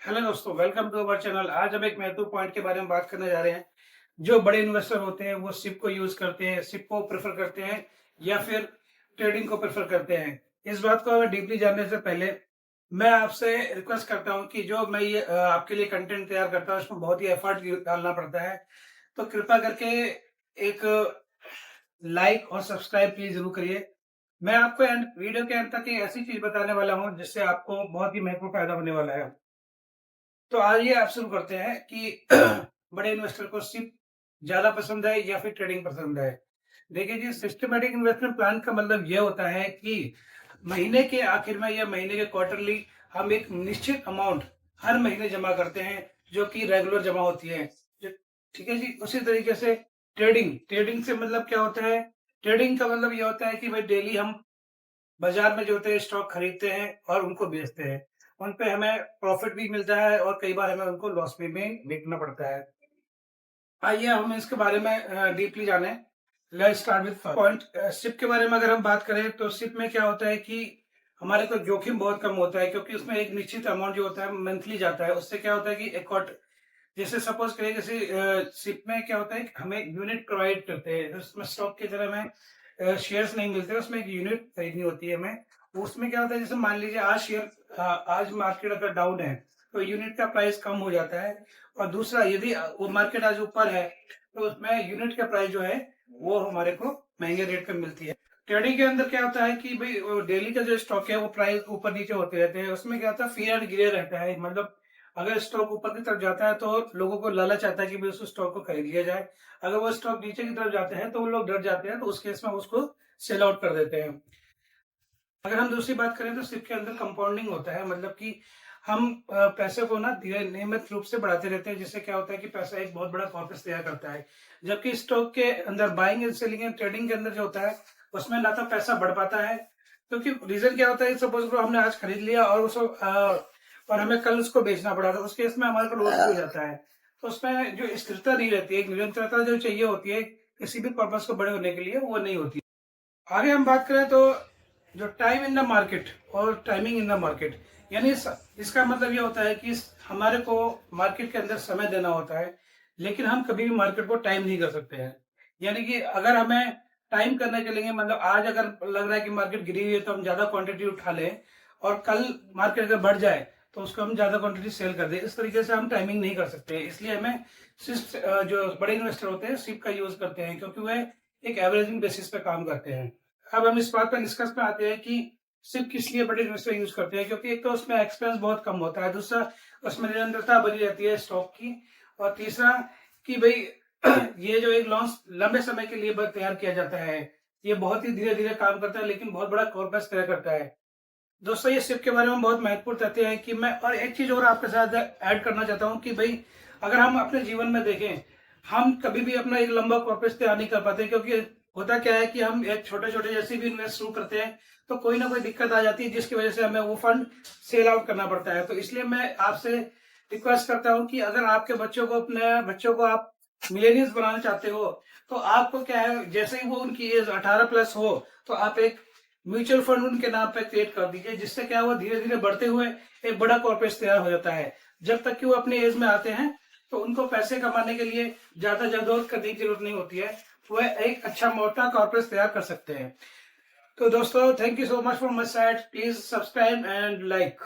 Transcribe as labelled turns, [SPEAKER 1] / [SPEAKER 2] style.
[SPEAKER 1] Hello दोस्तों, welcome to our channel. आज हम एक महत्वपूर्ण पॉइंट के बारे में बात करने जा रहे हैं। जो बड़े इन्वेस्टर होते हैं वो सिप को यूज करते हैं, सिप को प्रेफर करते हैं या फिर ट्रेडिंग को प्रेफर करते हैं। इस बात को हमें डीपली जानने से पहले मैं आपसे रिक्वेस्ट करता हूं कि जो मैं ये आपके लिए कंटेंट तैयार करता हूं उसमें बहुत ही एफर्ट डालना पड़ता है। तो कृपया करके एक लाइक और सब्सक्राइब प्लीज जरूर करिए। मैं आपको वीडियो के अंत तक एक ऐसी चीज बताने वाला हूं जिससे आपको बहुत ही महत्वपूर्ण फायदा होने वाला है। तो आइए आप शुरू करते हैं कि बड़े इन्वेस्टर को सिप ज्यादा पसंद है या फिर ट्रेडिंग पसंद है। देखिए जी, सिस्टमेटिक इन्वेस्टमेंट प्लान का मतलब यह होता है कि महीने के आखिर में या महीने के क्वार्टरली हम एक निश्चित अमाउंट हर महीने जमा करते हैं जो कि रेगुलर जमा होती है। ठीक है जी। उसी तरीके से ट्रेडिंग ट्रेडिंग से मतलब क्या होता है? ट्रेडिंग का मतलब यह होता है कि भाई डेली हम बाजार में जो होते हैं स्टॉक खरीदते हैं और उनको बेचते हैं। उन पे हमें प्रॉफिट भी मिलता है और कई बार हमें उनको लॉस में भी बेचना पड़ता है। आइए हम इसके बारे में डीपली जाने। Let's start with point. SIP के बारे में अगर हम बात करें तो सिप में क्या होता है कि हमारे को जोखिम बहुत कम होता है, क्योंकि उसमें एक निश्चित अमाउंट जो होता है मंथली जाता है। उससे क्या होता है कि एक जैसे सपोज करिए, जैसे सिप में क्या होता है कि हमें यूनिट प्रोवाइड करते हैं। उसमें स्टॉक की तरह हमें शेयर्स नहीं मिलते, उसमें एक यूनिट खरीदनी होती है हमें। उसमें क्या होता है, जैसे मान लीजिए आज आज मार्केट अगर डाउन है तो यूनिट का प्राइस कम हो जाता है। और दूसरा, यदि वो मार्केट आज ऊपर है तो उसमें यूनिट का प्राइस जो है वो हमारे को महंगे रेट पे मिलती है। ट्रेडिंग के अंदर क्या होता है कि भाई डेली का जो स्टॉक है वो प्राइस ऊपर नीचे होते रहते हैं। उसमें क्या होता है, फियर एंड गियर रहता है। मतलब अगर स्टॉक ऊपर की तरफ जाता है तो लोगों को लालच आता है कि भाई उस स्टॉक को खरीद लिया जाए। अगर वो स्टॉक नीचे की तरफ जाते हैं तो वो लोग डर जाते हैं, तो उस केस में उसको सेल आउट कर देते हैं। अगर हम दूसरी बात करें तो सिप के अंदर कंपाउंडिंग होता है। मतलब कि हम पैसे को ना धीरे नियमित रूप से बढ़ाते रहते हैं, जिससे क्या होता है कि पैसा एक बहुत बड़ा कॉर्पस तैयार करता है। जबकि स्टॉक के अंदर buying and selling and trading के अंदर जो होता है उसमें ना तो पैसा बढ़ पाता है, क्योंकि रीजन क्या होता है, सपोज करो हमने आज खरीद लिया और उसको और हमें कल उसको बेचना पड़ा, तो उस केस में हमारे को लॉस भी हो जाता है। तो उसमें जो स्थिरता नहीं रहती है, एक निरंतरता जो चाहिए होती है किसी भी पर्पज को बड़े होने के लिए, वो नहीं होती। आगे हम बात करें तो जो टाइम इन द मार्केट और टाइमिंग इन द मार्केट, यानी इसका मतलब ये होता है कि हमारे को मार्केट के अंदर समय देना होता है, लेकिन हम कभी भी मार्केट को टाइम नहीं कर सकते हैं। यानी कि अगर हमें टाइम करने चलेंगे, मतलब आज अगर लग रहा है कि मार्केट गिरी हुई है तो हम ज्यादा क्वांटिटी उठा लें, और कल मार्केट अगर बढ़ जाए तो उसको हम ज्यादा क्वांटिटी सेल कर दें। इस तरीके से हम टाइमिंग नहीं कर सकते। इसलिए हमें सिर्फ जो बड़े इन्वेस्टर होते हैं सिप का यूज करते हैं, क्योंकि वह एक एवरेजिंग बेसिस पे काम करते हैं। अब हम इस बात पर डिस्कस में आते हैं कि सिर्फ किस लिए बड़े इन्वेस्टर यूज करते हैं। क्योंकि एक तो उसमें एक्सपेंस बहुत कम होता है, दूसरा उसमें निरंतरता बनी रहती है स्टॉक की, और तीसरा कि भाई ये जो एक लॉन्च लंबे समय के लिए तैयार किया जाता है, ये बहुत ही धीरे धीरे काम करता है लेकिन बहुत बड़ा कॉर्पस तैयार करता है। दोस्तों, ये सिप के बारे में बहुत महत्वपूर्ण तथ्य है कि मैं और एक चीज और आपके साथ ऐड करना चाहता हूं कि भाई अगर हम अपने जीवन में देखें, हम कभी भी अपना एक लंबा कॉर्पस तैयार नहीं कर पाते, क्योंकि होता क्या है कि हम एक छोटे छोटे जैसे भी इन्वेस्ट शुरू करते हैं तो कोई ना कोई दिक्कत आ जाती है, जिसकी वजह से हमें वो फंड सेल आउट करना पड़ता है। तो इसलिए मैं आपसे रिक्वेस्ट करता हूं कि अगर आपके बच्चों को अपने बच्चों को आप मिलेनियल्स बनाना चाहते हो तो आपको क्या है, जैसे ही वो उनकी एज 18+ हो तो आप एक म्यूचुअल फंड उनके नाम पे क्रिएट कर दीजिए, जिससे क्या वो धीरे धीरे बढ़ते हुए एक बड़ा कॉर्पोरेट तैयार हो जाता है। जब तक कि वो अपने एज में आते हैं तो उनको पैसे कमाने के लिए ज्यादा जद्दोजहद करने की जरूरत नहीं होती है, वह एक अच्छा मोटा कॉर्पोरेट तैयार कर सकते हैं। तो दोस्तों, thank you so much for my side. Please subscribe and like.